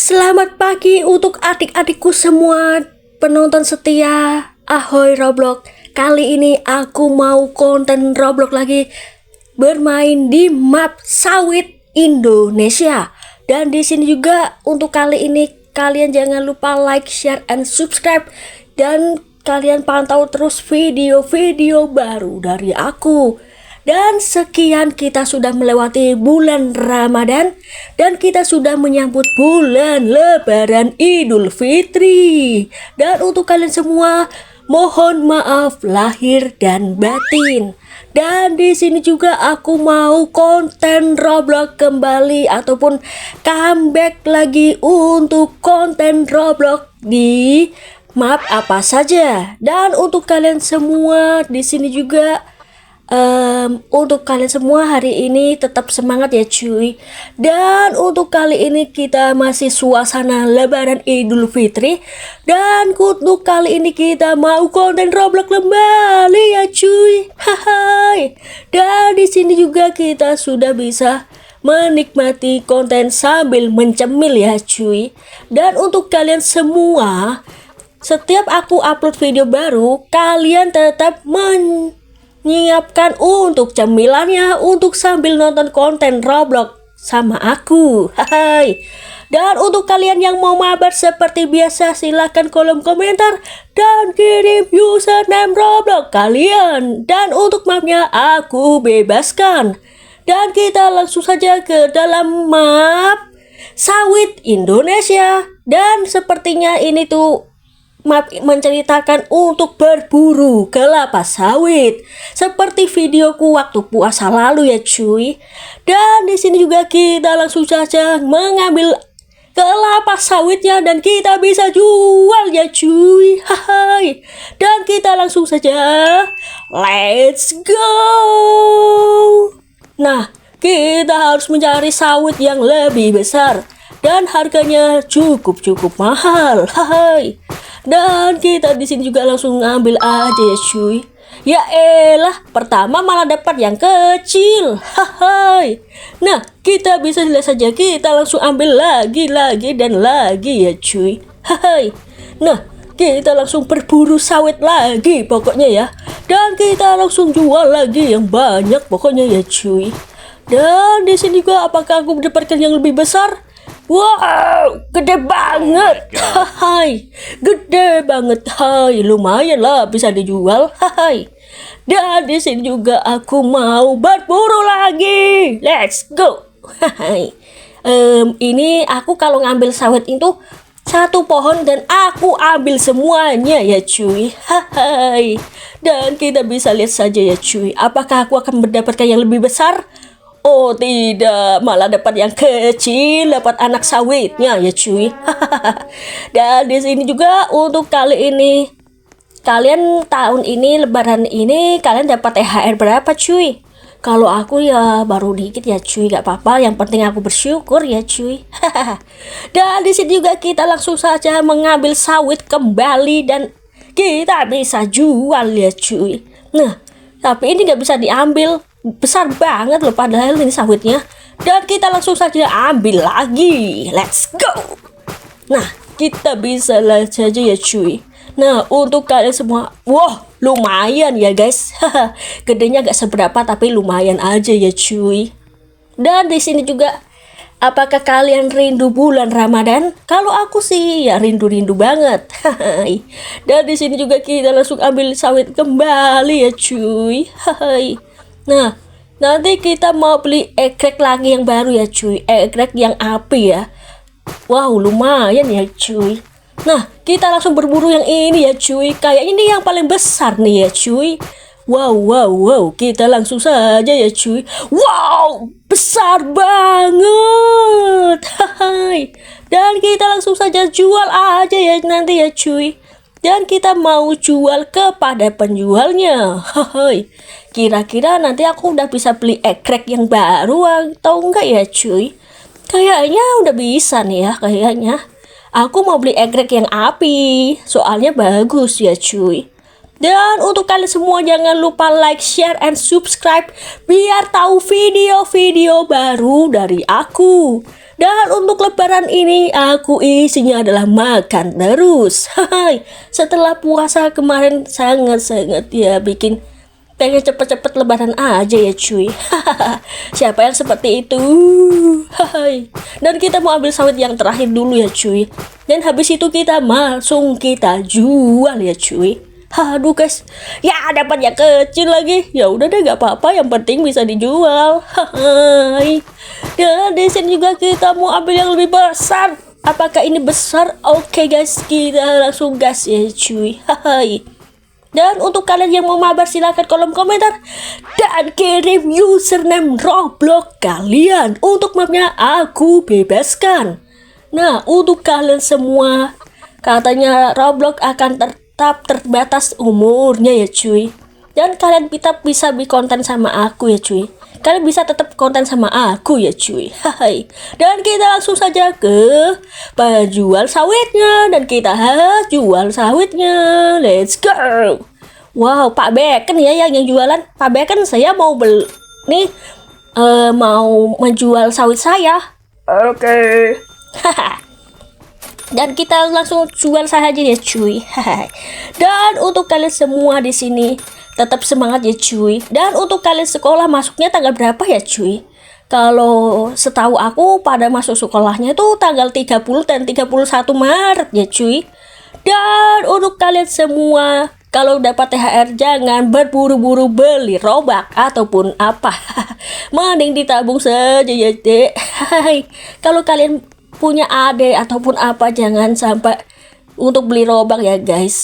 Selamat pagi untuk adik-adikku semua penonton setia Ahoy Roblox. Kali ini aku mau konten Roblox lagi, bermain di map sawit Indonesia. Dan di sini juga untuk kali ini kalian jangan lupa like, share, and subscribe. Dan kalian pantau terus video-video baru dari aku. Dan sekian, kita sudah melewati bulan Ramadan dan kita sudah menyambut bulan Lebaran Idul Fitri. Dan untuk kalian semua, mohon maaf lahir dan batin. Dan di sini juga aku mau konten Roblox kembali ataupun comeback lagi untuk konten Roblox di map apa saja. Dan untuk kalian semua di sini juga untuk kalian semua hari ini tetap semangat ya cuy. Dan untuk kali ini kita masih suasana Lebaran Idul Fitri. Dan untuk kali ini kita mau konten Roblox kembali ya cuy. Hai. Dan di sini juga kita sudah bisa menikmati konten sambil mencemil ya cuy. Dan untuk kalian semua, setiap aku upload video baru, kalian tetap menyiapkan untuk cemilannya untuk sambil nonton konten Roblox sama aku. Hai. Dan untuk kalian yang mau mabar seperti biasa, silahkan kolom komentar dan kirim username Roblox kalian. Dan untuk mapnya aku bebaskan. Dan kita langsung saja ke dalam map sawit Indonesia. Dan sepertinya ini tuh map menceritakan untuk berburu kelapa sawit seperti videoku waktu puasa lalu ya cuy. Dan di sini juga kita langsung saja mengambil kelapa sawitnya dan kita bisa jual ya cuy. Hai. Dan kita langsung saja let's go. Nah, kita harus mencari sawit yang lebih besar dan harganya cukup mahal. Hai. Dan kita di sini juga langsung ngambil aja ya cuy. Ya elah, pertama malah dapat yang kecil. Hai. Nah, kita bisa lihat saja, kita langsung ambil lagi dan lagi ya cuy. Hai. Nah, kita langsung berburu sawit lagi pokoknya ya. Dan kita langsung jual lagi yang banyak pokoknya ya cuy. Dan di sini juga apakah aku mendapatkan yang lebih besar? Wow, gede banget. Hai, gede banget. Hai, lumayan lah bisa dijual. Hai. Dan di sini juga aku mau berburu lagi. Let's go. Hai. Ini aku kalau ngambil sawit itu satu pohon dan aku ambil semuanya ya cuy. Hai. Dan kita bisa lihat saja ya cuy, apakah aku akan mendapatkan yang lebih besar? Oh tidak, malah dapat yang kecil, dapat anak sawitnya ya cuy. Dan di sini juga untuk kali ini, kalian tahun ini Lebaran ini kalian dapat THR berapa cuy? Kalau aku ya baru dikit ya cuy, gak apa-apa, yang penting aku bersyukur ya cuy. Dan di sini juga kita langsung saja mengambil sawit kembali dan kita bisa jual ya cuy. Nah, tapi ini gak bisa diambil, besar banget loh padahal ini sawitnya. Dan kita langsung saja ambil lagi. Let's go. Nah, kita bisa lihat saja ya cuy. Nah, untuk kalian semua, wah lumayan ya guys. Gedenya gak seberapa tapi lumayan aja ya cuy. Dan di sini juga, apakah kalian rindu bulan Ramadan? Kalau aku sih ya rindu banget. Dan di sini juga kita langsung ambil sawit kembali ya cuy. Nah, nanti kita mau beli egreg lagi yang baru ya cuy. Egreg yang api ya. Wow, lumayan ya cuy. Nah, kita langsung berburu yang ini ya cuy. Kayak ini yang paling besar nih ya cuy. Wow. Kita langsung saja ya cuy. Wow, besar banget. Dan kita langsung saja jual aja ya nanti ya cuy. Dan kita mau jual kepada penjualnya. Kira-kira nanti aku udah bisa beli egreg yang baru atau enggak ya cuy? Kayaknya udah bisa nih ya kayaknya. Aku mau beli egreg yang api, soalnya bagus ya cuy. Dan untuk kalian semua jangan lupa like, share, and subscribe biar tahu video-video baru dari aku. Dan untuk lebaran ini aku isinya adalah makan terus. Hai, setelah puasa kemarin sangat-sangat ya bikin pengen cepet-cepet lebaran aja ya cuy. Siapa yang seperti itu? Hai. Dan kita mau ambil sawit yang terakhir dulu ya cuy. Dan habis itu kita kita jual ya cuy. Aduh guys, ya dapat yang kecil lagi. Ya udah deh, gak apa-apa, yang penting bisa dijual. Hai. Dan di sini juga kita mau ambil yang lebih besar. Apakah ini besar? Oke guys, kita langsung gas ya cuy. Hai. Dan untuk kalian yang mau mabar silahkan kolom komentar dan kirim username Roblox kalian. Untuk mapnya aku bebaskan. Nah, untuk kalian semua, katanya Roblox akan tetap terbatas umurnya ya cuy. Dan kalian bisa konten sama aku ya cuy. Kalian bisa tetap konten sama aku ya cuy. Hai. Dan kita langsung saja ke penjual sawitnya. Dan kita jual sawitnya. Let's go. Wow, Pak Beken ya yang jualan. Pak Beken, saya mau beli nih, mau menjual sawit saya. Oke. Dan kita langsung jual saja ya cuy. Dan untuk kalian semua di sini tetap semangat ya cuy. Dan untuk kalian sekolah masuknya tanggal berapa ya cuy? Kalau setahu aku pada masuk sekolahnya itu tanggal 30 dan 31 Maret ya cuy. Dan untuk kalian semua, kalau dapat THR jangan berburu-buru beli Robux ataupun apa. Mending ditabung saja ya dek. Kalau kalian punya adik ataupun apa, jangan sampai untuk beli Robux ya guys.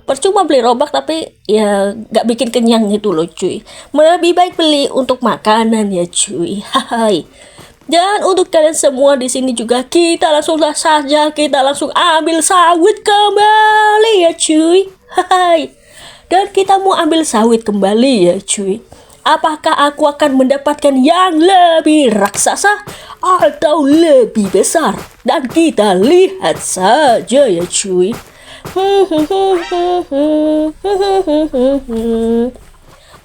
Percuma beli Robux tapi ya gak bikin kenyang gitu loh cuy. Lebih baik beli untuk makanan ya cuy. Dan untuk kalian semua di sini juga kita langsung ambil sawit kembali ya cuy. Dan kita mau ambil sawit kembali ya cuy. Apakah aku akan mendapatkan yang lebih raksasa atau lebih besar? Dan kita lihat saja ya cuy.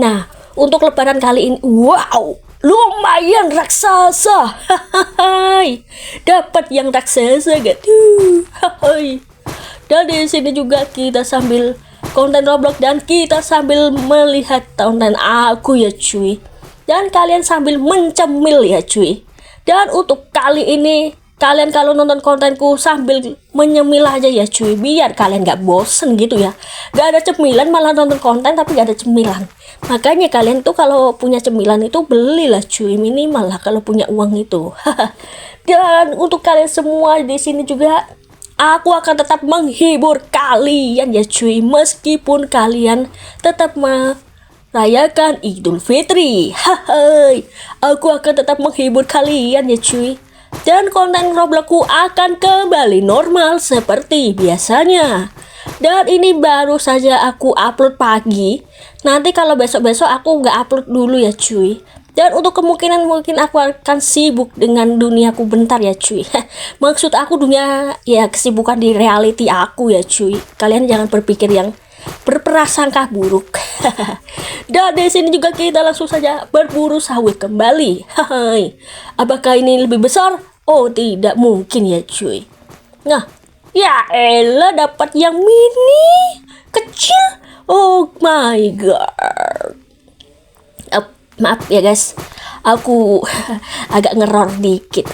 Nah, untuk lebaran kali ini, wow, lumayan raksasa. Dapat yang raksasa gak tuh? Dan di sini juga kita sambil konten Roblox dan kita sambil melihat konten aku ya cuy. Dan kalian sambil mencemil ya cuy. Dan untuk kali ini kalian kalau nonton kontenku sambil menyemil aja ya cuy, biar kalian gak bosen gitu ya. Gak ada cemilan malah nonton konten tapi gak ada cemilan. Makanya kalian tuh kalau punya cemilan itu belilah cuy, minimal lah kalau punya uang itu. Dan untuk kalian semua di sini juga, aku akan tetap menghibur kalian ya cuy, meskipun kalian tetap merayakan Idul Fitri. Aku akan tetap menghibur kalian ya cuy. Dan konten Robloxku akan kembali normal seperti biasanya. Dan ini baru saja aku upload pagi. Nanti kalau besok-besok aku nggak upload dulu ya cuy. Dan untuk kemungkinan mungkin aku akan sibuk dengan duniaku bentar ya cuy. Maksud aku dunia ya kesibukan di reality aku ya cuy. Kalian jangan berpikir yang berprasangka buruk. Dan di sini juga kita langsung saja berburu sawit kembali. Apakah ini lebih besar? Oh tidak mungkin ya cuy. Nah, ya elah dapat yang mini kecil. Oh my god. Maaf ya guys, aku agak ngeror dikit.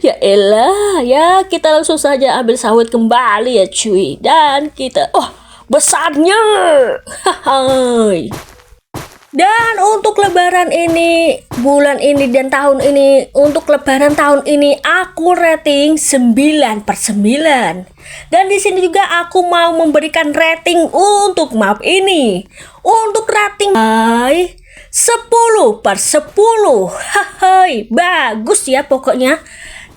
Ya elah, ya kita langsung saja ambil sawit kembali ya cuy. Dan kita, besarnya. Dan untuk lebaran ini, bulan ini dan tahun ini, untuk lebaran tahun ini aku rating 9/9. Dan di sini juga aku mau memberikan rating untuk map ini. Untuk rating 10/10. Bagus ya pokoknya.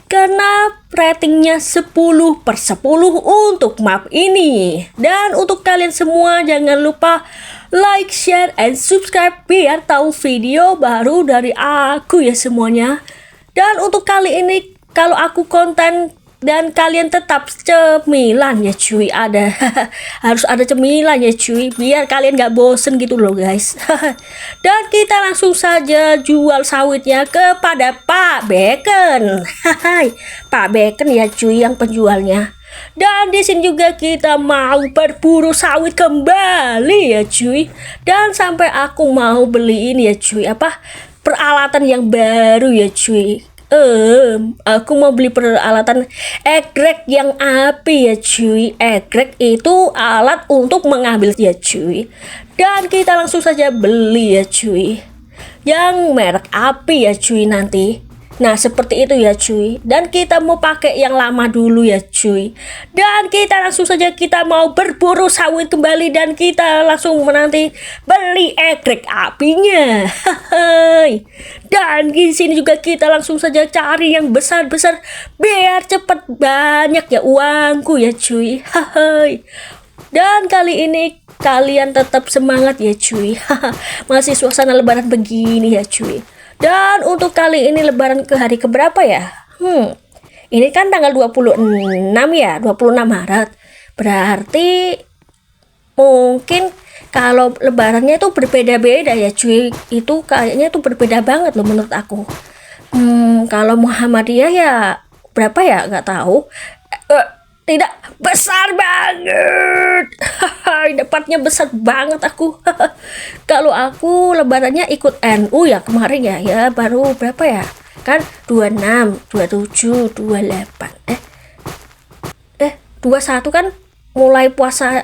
Karena ratingnya 10/10 untuk map ini. Dan untuk kalian semua jangan lupa like, share, and subscribe biar tahu video baru dari aku ya semuanya. Dan untuk kali ini kalau aku konten dan kalian tetap cemilan ya cuy, ada harus ada cemilan ya cuy, biar kalian gak bosen gitu loh guys. Dan kita langsung saja jual sawitnya kepada Pak Bacon. Pak Bacon ya cuy yang penjualnya. Dan di sini juga kita mau berburu sawit kembali ya cuy, dan sampai aku mau beliin ya cuy peralatan yang baru ya cuy. Aku mau beli peralatan egrek yang api ya cuy. Egrek itu alat untuk mengambil ya cuy. Dan kita langsung saja beli ya cuy, yang merek api ya cuy nanti. Nah seperti itu ya cuy. Dan kita mau pakai yang lama dulu ya cuy. Dan kita langsung saja kita mau berburu sawit kembali, dan kita langsung menanti beli egrek apinya. Dan di sini juga kita langsung saja cari yang besar-besar biar cepet banyak ya uangku ya cuy. Dan kali ini kalian tetap semangat ya cuy. Masih suasana lebaran begini ya cuy. Dan untuk kali ini lebaran ke hari keberapa ya? Ini kan tanggal 26 ya, 26 Maret. Berarti mungkin kalau lebarannya itu berbeda-beda ya cuy. Itu kayaknya tuh berbeda banget loh menurut aku. Kalau Muhammadiyah ya berapa ya? Nggak tahu. Tidak, besar banget. Dapatnya besar banget aku. Kalau aku lebarannya ikut NU ya kemarin ya baru berapa ya? Kan 26, 27, 28. 21 kan mulai puasa.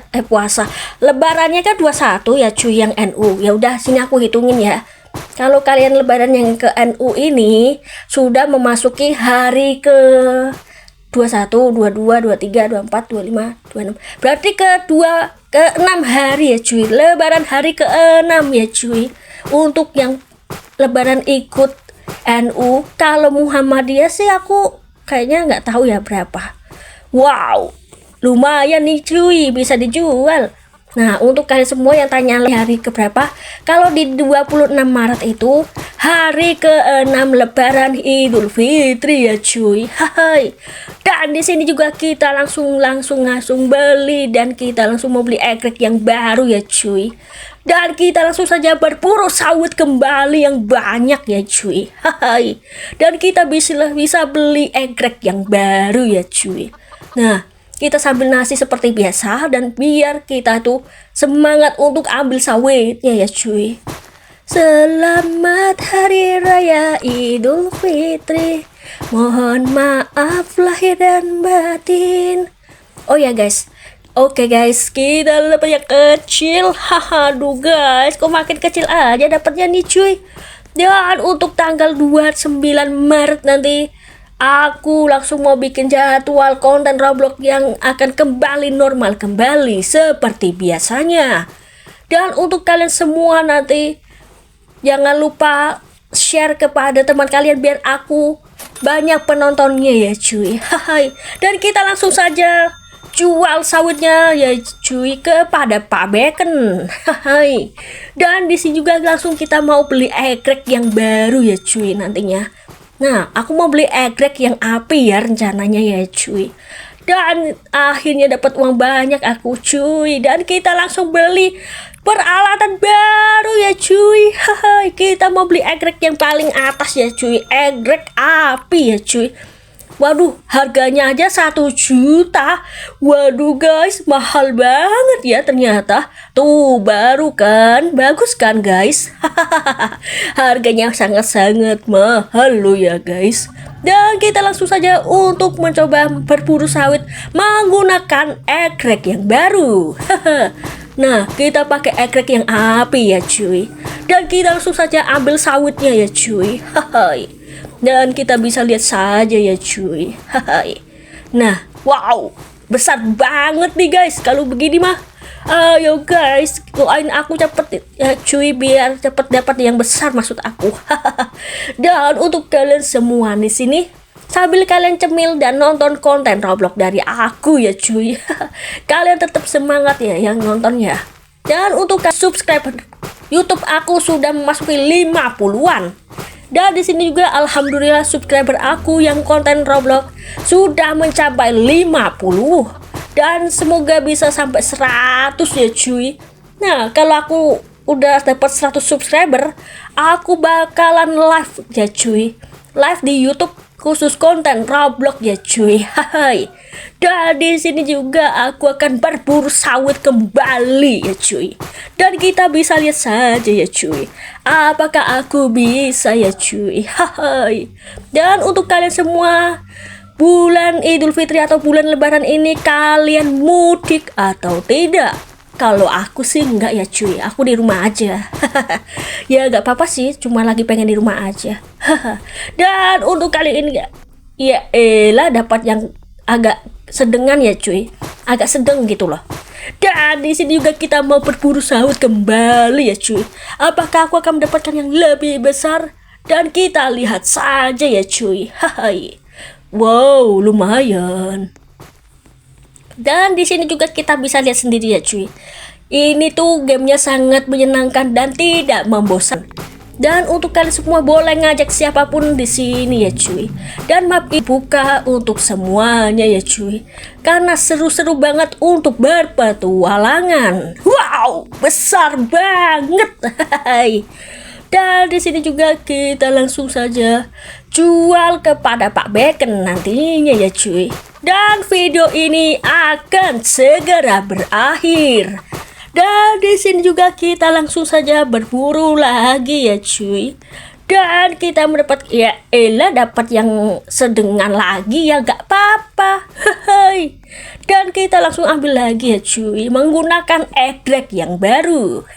Lebarannya kan 21 ya cuy yang NU. Ya udah sini aku hitungin ya. Kalau kalian lebaran yang ke NU ini sudah memasuki hari ke 21, 22, 23, 24, 25, 26. Berarti ke 6 hari ya cuy. Lebaran hari ke-6 ya cuy. Untuk yang lebaran ikut NU. Kalau Muhammadiyah sih aku kayaknya nggak tahu ya berapa. Wow, lumayan nih cuy, bisa dijual. Nah, untuk kalian semua yang tanya hari keberapa, kalau di 26 Maret itu hari ke-6 lebaran Idul Fitri ya cuy. Dan di sini juga kita langsung beli, dan kita langsung mau beli egrek yang baru ya cuy. Dan kita langsung saja berburu sawit kembali yang banyak ya cuy. Dan kita bisa beli egrek yang baru ya cuy. Nah, kita sambil nasi seperti biasa, dan biar kita tuh semangat untuk ambil sawitnya ya cuy. Selamat Hari Raya Idul Fitri. Mohon maaf lahir dan batin. Oh ya guys. Oke guys, kita dapatnya kecil. Aduh guys, kok makin kecil aja dapatnya nih cuy. Dan untuk tanggal 29 Maret nanti aku langsung mau bikin jadwal konten Roblox yang akan kembali normal kembali seperti biasanya. Dan untuk kalian semua nanti jangan lupa share kepada teman kalian biar aku banyak penontonnya ya cuy. Dan kita langsung saja jual sawitnya ya cuy kepada Pak Bacon. Dan di sini juga langsung kita mau beli egrek yang baru ya cuy nantinya. Nah, aku mau beli egrek yang api ya rencananya ya cuy. Dan akhirnya dapat uang banyak aku cuy. Dan kita langsung beli peralatan baru ya cuy. Kita mau beli egrek yang paling atas ya cuy. Egrek api ya cuy. Waduh, harganya aja 1 juta. Waduh guys, mahal banget ya ternyata. Tuh, baru kan? Bagus kan guys? Harganya sangat-sangat mahal loh ya guys. Dan kita langsung saja untuk mencoba berburu sawit menggunakan egrek yang baru. Nah, kita pakai egrek yang api ya cuy. Dan kita langsung saja ambil sawitnya ya cuy. Dan kita bisa lihat saja ya cuy. Nah, wow, besar banget nih guys. Kalau begini mah, ayo guys, doain aku cepet ya cuy, biar cepet dapat yang besar maksud aku. Dan untuk kalian semua di sini, sambil kalian cemil dan nonton konten Roblox dari aku ya cuy. Kalian tetap semangat ya yang nonton ya. Dan untuk subscriber YouTube aku sudah memasuki 50-an. Dan di sini juga alhamdulillah subscriber aku yang konten Roblox sudah mencapai 50 dan semoga bisa sampai 100 ya cuy. Nah, kalau aku udah dapat 100 subscriber, aku bakalan live ya cuy. Live di YouTube khusus konten Roblox ya cuy. Hai. Dan di sini juga aku akan berburu sawit kembali ya cuy. Dan kita bisa lihat saja ya cuy, apakah aku bisa ya cuy. Hai. Dan untuk kalian semua, bulan Idul Fitri atau bulan Lebaran ini kalian mudik atau tidak? Kalau aku sih enggak ya cuy, aku di rumah aja. Ya enggak apa-apa sih, cuma lagi pengen di rumah aja. Dan untuk kali ini ya elah dapat yang agak sedengan ya cuy, agak sedang gitu loh. Dan di sini juga kita mau berburu sawit kembali ya cuy. Apakah aku akan mendapatkan yang lebih besar? Dan kita lihat saja ya cuy. Hai. Wow, lumayan. Dan di sini juga kita bisa lihat sendiri ya cuy. Ini tuh gamenya sangat menyenangkan dan tidak membosankan. Dan untuk kalian semua boleh ngajak siapapun di sini ya cuy. Dan map ini buka untuk semuanya ya cuy. Karena seru-seru banget untuk berpetualangan. Wow, besar banget. Dan di sini juga kita langsung saja jual kepada Pak Bacon nantinya ya cuy. Dan video ini akan segera berakhir. Dan di sini juga kita langsung saja berburu lagi ya cuy. Dan kita mendapat ya elah dapat yang sedengan lagi ya gak apa-apa. Dan kita langsung ambil lagi ya cuy menggunakan egg yang baru.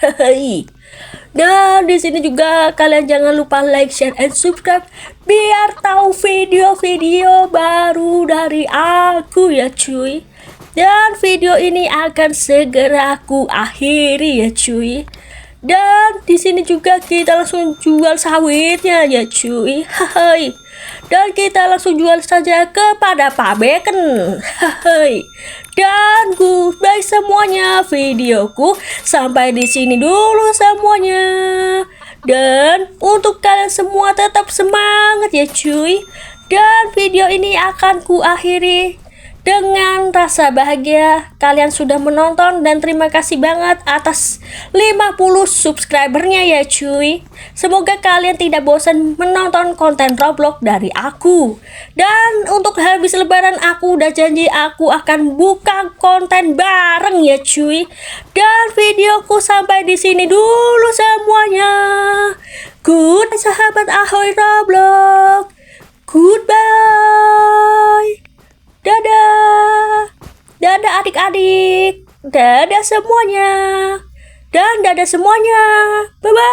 Dan di sini juga kalian jangan lupa like, share, and subscribe biar tahu video-video baru dari aku ya cuy. Dan video ini akan segera aku akhiri ya cuy. Dan di sini juga kita langsung jual sawitnya ya cuy. Hai. Dan kita langsung jual saja kepada Pak Bacon. Hai. Dan goodbye semuanya, videoku sampai di sini dulu semuanya. Dan untuk kalian semua tetap semangat ya cuy. Dan video ini akan ku akhiri dengan rasa bahagia kalian sudah menonton dan terima kasih banget atas 50 subscribernya ya cuy. Semoga kalian tidak bosan menonton konten Roblox dari aku. Dan untuk habis lebaran aku udah janji aku akan buka konten bareng ya cuy. Dan videoku sampai di sini dulu semuanya. Good sahabat Ahoy Roblox. Goodbye. Dadah. Dadah adik-adik. Dadah semuanya. Dan dadah semuanya. Bye-bye.